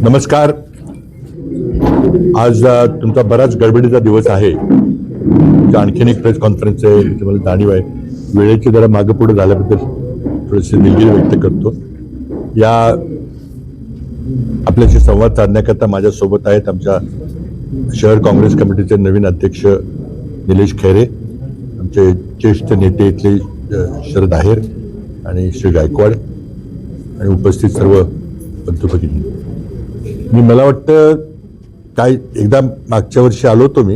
नमस्कार. आज तुमचा बराच गडबडीचा दिवस आहे. आणखीन एक प्रेस कॉन्फरन्स आहे, तुम्हाला जाणीव आहे. वेळेची जरा मागे पुढे झाल्याबद्दल थोडीशी दिलगिरी व्यक्त करतो. या आपल्याशी संवाद साधण्याकरता माझ्यासोबत आहेत आमच्या शहर काँग्रेस कमिटीचे नवीन अध्यक्ष निलेश खैरे, आमचे ज्येष्ठ नेते इथले शरद आहेर आणि श्री गायकवाड आणि उपस्थित सर्व बंधू भगिनी. मला वाटतं काय एकदा मागच्या वर्षी आलो होतो मी,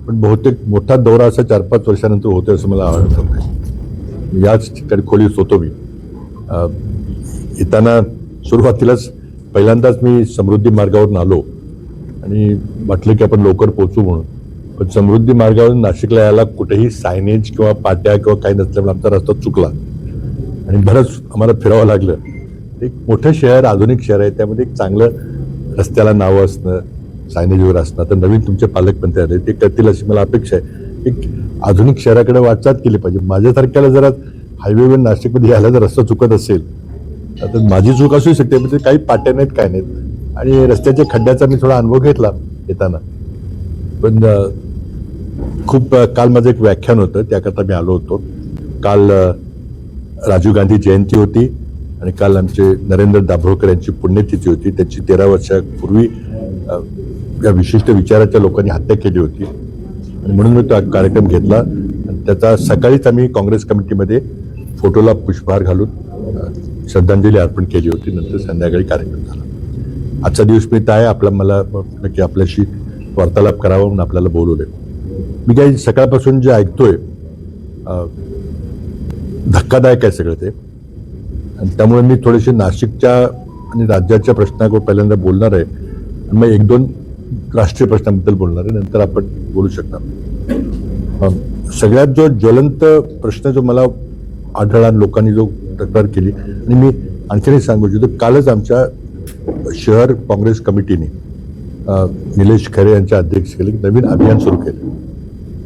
पण बहुतेक मोठा दौरा असा 4-5 वर्षानंतर होतोय असं मला आवडतं. याच ठिकाणी खोलीत होतो मी. येताना सुरुवातीलाच पहिल्यांदाच मी समृद्धी मार्गावरून आलो आणि म्हटलं की आपण लवकर पोहोचू म्हणून. पण समृद्धी मार्गावरून नाशिकला यायला कुठेही सायनेज किंवा पाट्या किंवा काही नसल्यामुळे आमचा रस्ता चुकला आणि बरंच आम्हाला फिरावं लागलं. एक मोठं शहर, आधुनिक शहर आहे, त्यामध्ये एक चांगलं रस्त्याला नावं असणं, सायनेज वगैरे असणं. तर नवीन तुमचे पालकमंत्री आले, ते करतील अशी मला अपेक्षा आहे. एक आधुनिक शहराकडे वाटचाल केली पाहिजे. माझ्यासारख्याला जरा हायवेवर नाशिकमध्ये यायला जर रस्ता चुकत असेल तर माझी चूक असू शकते, म्हणजे काही पाट्या नाहीत, काय नाहीत. आणि रस्त्याच्या खड्ड्याचा मी थोडा अनुभव घेतला येताना. पण खूप काल माझं एक व्याख्यान होतं, त्याकरता मी आलो होतो. काल राजीव गांधी जयंती होती आणि काल आमचे नरेंद्र दाभोळकर यांची पुण्यतिथी होती. त्याची 13 वर्षापूर्वी या विशिष्ट विचाराच्या लोकांनी हत्या केली होती आणि म्हणून मी तो कार्यक्रम घेतला. आणि त्याचा सकाळीच आम्ही काँग्रेस कमिटीमध्ये फोटोला पुष्पहार घालून श्रद्धांजली अर्पण केली होती. नंतर संध्याकाळी कार्यक्रम झाला. आजचा दिवस मी आहे आपला, मला की आपल्याशी वार्तालाप करावा म्हणून आपल्याला बोलवले. मी काही सकाळपासून जे ऐकतोय धक्कादायक आहे सगळं ते, आणि त्यामुळे मी थोडेसे नाशिकच्या आणि राज्याच्या प्रश्नावर पहिल्यांदा बोलणार आहे आणि मग 1-2 राष्ट्रीय प्रश्नांबद्दल बोलणार आहे. नंतर आपण बोलू शकता. सगळ्यात जो ज्वलंत प्रश्न जो मला आढळला, लोकांनी जो तक्रार केली, आणि मी आणखीनही सांगू इच्छितो, कालच आमच्या शहर काँग्रेस कमिटीने निलेश खैरे यांच्या अध्यक्षतेखाली नवीन अभियान सुरू केलं,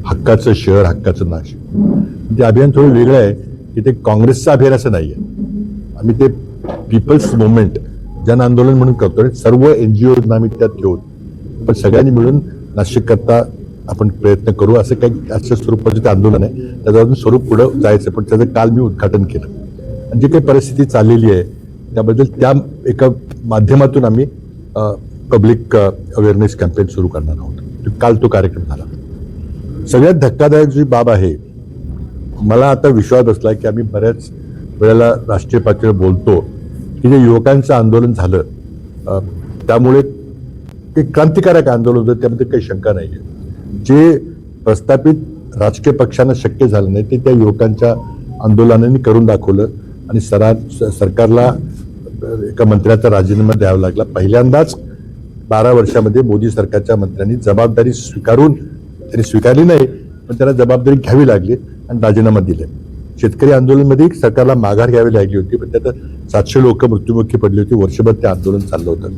हक्काचं शहर हक्काचं नाशिक. ते अभियान थोडं वेगळं आहे की ते काँग्रेसचं अभियान असं नाही आहे. आम्ही ते पीपल्स मुवमेंट, जन आंदोलन म्हणून करतो. सर्व NGOज आम्ही त्यात घेऊन पण सगळ्यांनी मिळून नाशिक करता आपण प्रयत्न करू. असं काही अशा स्वरूपाचं ते आंदोलन आहे, त्याचं अजून स्वरूप पुढं जायचं. पण त्याचं काल मी उद्घाटन केलं. आणि जी काही परिस्थिती चाललेली आहे त्याबद्दल त्या एका माध्यमातून आम्ही पब्लिक अवेअरनेस कॅम्पेन सुरू करणार आहोत. काल तो कार्यक्रम झाला. सगळ्यात धक्कादायक जी बाब आहे, मला आता विश्वास बसला की आम्ही बऱ्याच वेळेला राष्ट्रीय पातळीवर बोलतो की जे युवकांचं आंदोलन झालं त्यामुळे ते क्रांतिकारक आंदोलन होतं, त्यामध्ये काही शंका नाही आहे. जे प्रस्थापित राजकीय पक्षांना शक्य झालं नाही ते त्या युवकांच्या आंदोलनाने करून दाखवलं आणि सरकारला एका मंत्र्याचा राजीनामा द्यावा लागला. पहिल्यांदाच 12 वर्षामध्ये मोदी सरकारच्या मंत्र्यांनी जबाबदारी त्यांनी स्वीकारली नाही, पण त्यांना जबाबदारी घ्यावी लागली आणि राजीनामा दिले. शेतकरी आंदोलनमध्ये सरकारला माघार घ्यावी लागली होती, पण त्यात 700 लोक मृत्युमुखी पडली होती. वर्षभर ते आंदोलन चाललं होतं.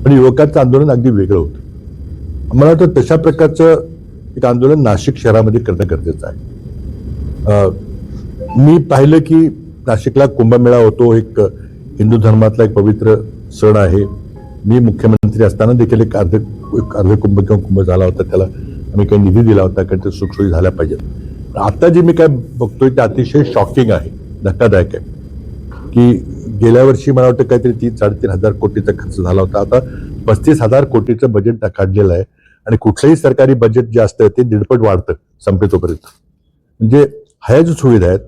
पण युवकांचं आंदोलन अगदी वेगळं होतं. मला वाटतं तशा प्रकारचं एक आंदोलन नाशिक शहरामध्ये करणं गरजेचं आहे. मी पाहिलं की नाशिकला कुंभमेळा होतो, एक हिंदू धर्मातला एक पवित्र सण आहे. मी मुख्यमंत्री असताना देखील एक अर्ध कुंभ किंवा कुंभ झाला होता, त्याला आम्ही काही निधी दिला होता, कारण ते सुखसोयी झाल्या पाहिजेत. आता जे मी काय बघतोय ते अतिशय शॉकिंग आहे, धक्कादायक आहे. की गेल्या वर्षी मला वाटतं काहीतरी 3-3.5 हजार कोटीचा खर्च झाला होता. आता 35,000 कोटीचं बजेट काढलेलं आहे आणि कुठलंही सरकारी बजेट जे असतं ते 1.5 वाढतं संपेतोपर्यंत. म्हणजे ह्या ज्या सुविधा आहेत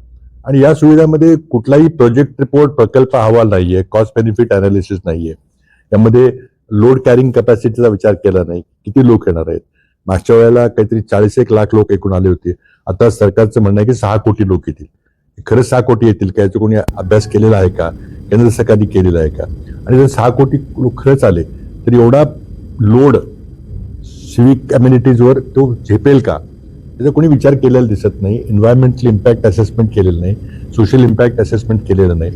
आणि या सुविधामध्ये कुठलाही प्रोजेक्ट रिपोर्ट, प्रकल्प अहवाल नाहीये, कॉस्ट बेनिफिट अनालिसिस नाहीये. यामध्ये लोड कॅरिंग कॅपॅसिटीचा विचार केला नाही, किती लोक येणार आहेत. मागच्या वेळेला काहीतरी 40-1 लाख लोक एकूण आले होते. आता सरकारचं म्हणणं आहे की 6 कोटी लोक येतील. खरंच 6 कोटी येतील का, याचा कोणी अभ्यास केलेला आहे का, केंद्र सरकारने केलेला आहे का? आणि जर 6 कोटी लोक खरंच आले तर एवढा लोड सिव्हिक अम्युनिटीजवर तो झेपेल का, त्याचा कोणी विचार केलेला दिसत नाही. एन्व्हायरमेंटल इम्पॅक्ट असेसमेंट केलेलं नाही, सोशल इम्पॅक्ट असेसमेंट केलेलं नाही.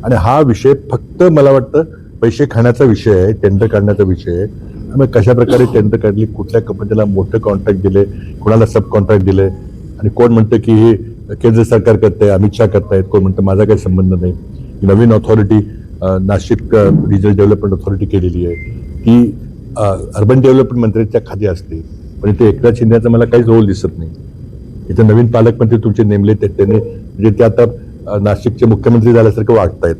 आणि हा विषय फक्त मला वाटतं पैसे खाण्याचा विषय आहे, टेंडर काढण्याचा विषय आहे. मग कशा प्रकारे टेंडर काढली, कुठल्या कंपनीला मोठं कॉन्ट्रॅक्ट दिले, कुणाला सब कॉन्ट्रॅक्ट दिले, आणि कोण म्हणतं की हे केंद्र सरकार करतंय, अमित शहा करतायत, कोण म्हणतं माझा काही संबंध नाही. नवीन authority Nashik regional development authority केलेली आहे. ती अर्बन डेव्हलपमेंट मंत्र्यांच्या खाली असते, पण इथे एकनाथ शिंदेचा मला काहीच रोल दिसत नाही. इथे नवीन पालकमंत्री तुमचे नेमले त्यांनी, म्हणजे ते आता नाशिकचे मुख्यमंत्री झाल्यासारखं वाटतायत.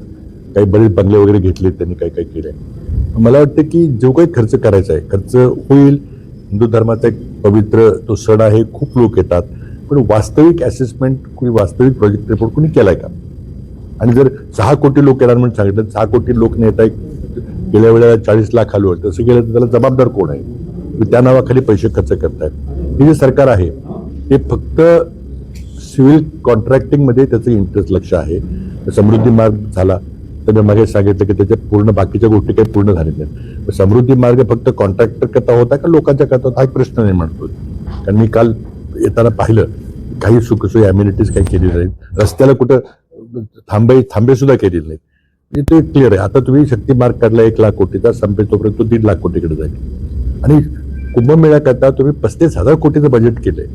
काही बरेच बंगले वगैरे घेतले त्यांनी, काही काही केलंय. मला वाटतं की जो काही खर्च करायचा आहे खर्च होईल. हिंदू धर्माचा एक पवित्र तो सण आहे, खूप लोक येतात, पण वास्तविक असेसमेंट कुणी, वास्तविक प्रोजेक्ट रिपोर्ट कुणी केलाय का? आणि जर 6 कोटी लोक येणार म्हणून सांगितलं, 6 कोटी लोक नेता गेल्या वेळेला 40 लाख आलो, तसं केलं तर त्याला जबाबदार कोण आहे? त्या नावाखाली पैसे खर्च करतायत. हे जे सरकार आहे ते फक्त सिव्हिल कॉन्ट्रॅक्टिंगमध्ये त्याचं इंटरेस्ट लक्ष आहे. समृद्धी मार्ग झाला तर मी मागे सांगितलं की त्याच्या पूर्ण बाकीच्या गोष्टी काही पूर्ण झालेल्या नाहीत. समृद्धी मार्ग फक्त कॉन्ट्रॅक्टर करता होता का लोकांच्या करता होता, हा एक प्रश्न निर्माण होतो. कारण मी काल येताना पाहिलं काही सुखसोयी अम्युनिटीज काही केली नाहीत, रस्त्याला कुठं थांबे सुद्धा केलेले नाहीत. म्हणजे ते क्लिअर आहे. आता तुम्ही शक्ती मार्ग काढला 1 लाख कोटीचा, संपेल तोपर्यंत तो 1.5 लाख कोटीकडे जाईल. आणि कुंभमेळा करता तुम्ही 35,000 कोटीचं बजेट केलंय,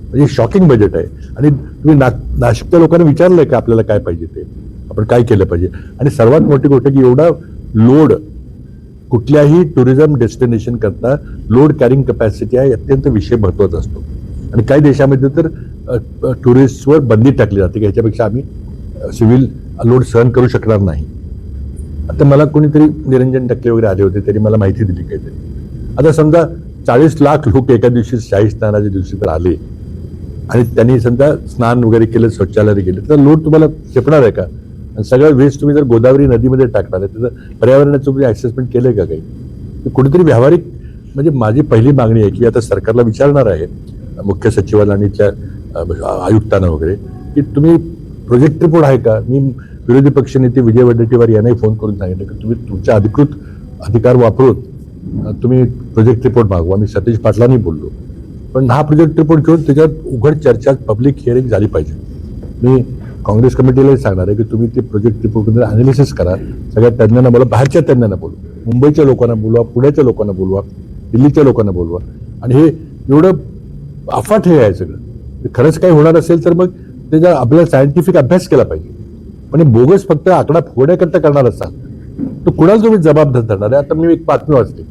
म्हणजे शॉकिंग बजेट आहे. आणि तुम्ही नाशिकच्या लोकांना विचारलंय का आपल्याला काय पाहिजे ते, आपण काय केलं पाहिजे? आणि सर्वात मोठी गोष्ट की एवढा लोड कुठल्याही टुरिझम डेस्टिनेशन करता लोड कॅरिंग कॅपॅसिटी आहे अत्यंत विषय महत्वाचा असतो. आणि काही देशामध्ये तर टुरिस्टवर बंदी टाकली जाते की ह्याच्यापेक्षा आम्ही सिव्हिल लोड सहन करू शकणार नाही. आता मला कोणीतरी निरंजन टक्के वगैरे आले होते, त्यांनी मला माहिती दिली काहीतरी. आता समजा 40 लाख लोक एका दिवशी शाही स्नानाच्या दिवशी तर आले आणि त्यांनी समजा स्नान वगैरे केलं, शौचालय गेले, तर लोड तुम्हाला झेपणार आहे का? आणि सगळं वेस्ट तुम्ही जर गोदावरी नदीमध्ये टाकणार आहे, त्याचं पर्यावरणाचं तुम्ही असेसमेंट केलंय का काही? कुठेतरी व्यावहारिक, म्हणजे माझी पहिली मागणी आहे की आता सरकारला विचारणार आहे, मुख्य सचिवाला आणि इथल्या आयुक्तांना वगैरे, की तुम्ही प्रोजेक्ट रिपोर्ट आहे का? मी विरोधी पक्षनेते विजय वडेट्टीवार यांनाही फोन करून सांगितलं की तुम्ही तुमच्या अधिकृत अधिकार वापरून तुम्ही प्रोजेक्ट रिपोर्ट मागवा. मी सतीश पाटलांनी बोललो, पण हा प्रोजेक्ट रिपोर्ट घेऊन त्याच्यात उघड चर्चा, पब्लिक हिअरिंग झाली पाहिजे. मी काँग्रेस कमिटीलाही सांगणार आहे की तुम्ही ते प्रोजेक्ट रिपोर्ट अनालिसिस करा, सगळ्या तज्ञांना बोला, बाहेरच्या तज्ञांना बोलवा, मुंबईच्या लोकांना बोलवा, पुण्याच्या लोकांना बोलवा, दिल्लीच्या लोकांना बोलवा. आणि हे एवढं अफाट हे आहे सगळं, खरंच काही होणार असेल तर मग त्याचा आपल्याला सायंटिफिक अभ्यास केला पाहिजे. म्हणजे बोगस फक्त आकडा फुगवण्याकरता करणार असाल तर कुणाला तुम्ही जबाबदार धरणार आहे? आता मी एक बातमी वाचली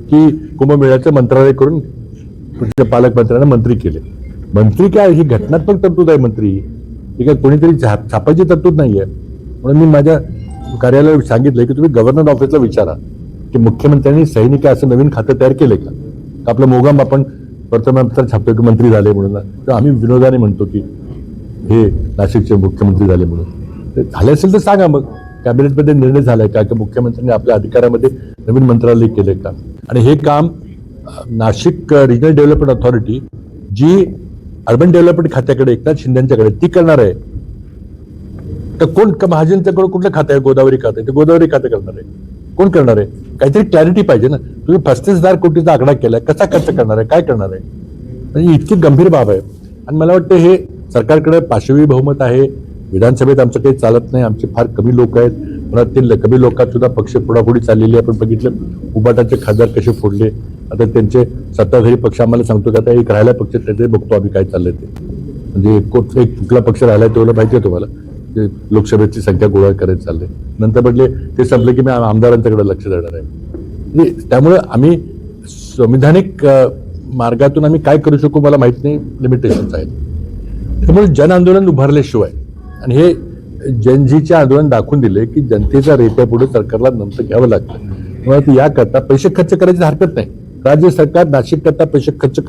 की कुंभमेळ्याचं मंत्रालय करून तुमच्या पालकमंत्र्यांना मंत्री केले. मंत्री काय, ही घटनात्मक तरतूद आहे मंत्री, ही काय कोणीतरी छापायची तरतूद नाहीये. म्हणून मी माझ्या कार्यालयाला सांगितलंय की तुम्ही गव्हर्नर ऑफिसला विचारा की मुख्यमंत्र्यांनी सैनिक असं नवीन खातं तयार केलंय का? आपलं मोगाम आपण वर्तमानपत्रात छापतो की मंत्री झाले म्हणून, तर आम्ही विनोदाने म्हणतो की हे नाशिकचे मुख्यमंत्री झाले म्हणून. ते झाले असेल तर सांगा, मग कॅबिनेटमध्ये निर्णय झालाय का की मुख्यमंत्र्यांनी आपल्या अधिकारामध्ये नवीन मंत्रालय केलंय का? आणि हे काम नाशिक रिजनल डेव्हलपमेंट अथॉरिटी जी अर्बन डेव्हलपमेंट खात्याकडे एकनाथ शिंदेच्याकडे ती करणार आहे तर कोण? महाजनच्याकडे कुठलं खातं आहे? गोदावरी खातं आहे, ते गोदावरी खातं करणार आहे. कोण करणार आहे? काहीतरी क्लॅरिटी पाहिजे ना. तुम्ही 35,000 कोटीचा आकडा केलाय, कसा खर्च करणार आहे, काय करणार आहे? म्हणजे इतकी गंभीर बाब आहे. आणि मला वाटतं हे सरकारकडे पाशवी बहुमत आहे. विधानसभेत आमचं काही चालत नाही, आमचे फार कमी लोक आहेत. पण ते कमी लोकात सुद्धा पक्ष फोडाफोडी चाललेली आहे. आपण बघितलं उबाटाचे खासदार कसे फोडले. आता त्यांचे सत्ताधारी पक्ष आम्हाला सांगतो की आता एक राहिला पक्ष, त्याचे बघतो आम्ही काय चाललंय ते. म्हणजे एक कुठला पक्ष राहिलाय तेवढं माहिती आहे तुम्हाला, ते लोकसभेची संख्या गोळा करायला चालले. नंतर म्हटले ते संपले की मी आमदारांच्याकडे लक्ष देणार आहे. म्हणजे त्यामुळे आम्ही संविधानिक मार्गातून आम्ही काय करू शकू मला माहित नाही, लिमिटेशन्स आहेत. त्यामुळे जन आंदोलन उभारल्याशिवाय, आणि हे जनजीचे आंदोलन दाखवून दिले की जनतेचा रेट्या पुढे सरकारला नंतर घ्यावं लागतं. याकरता पैसे खर्च करायची हरकत नाही. राज्य सरकार नाशिक करता पैसे खर्च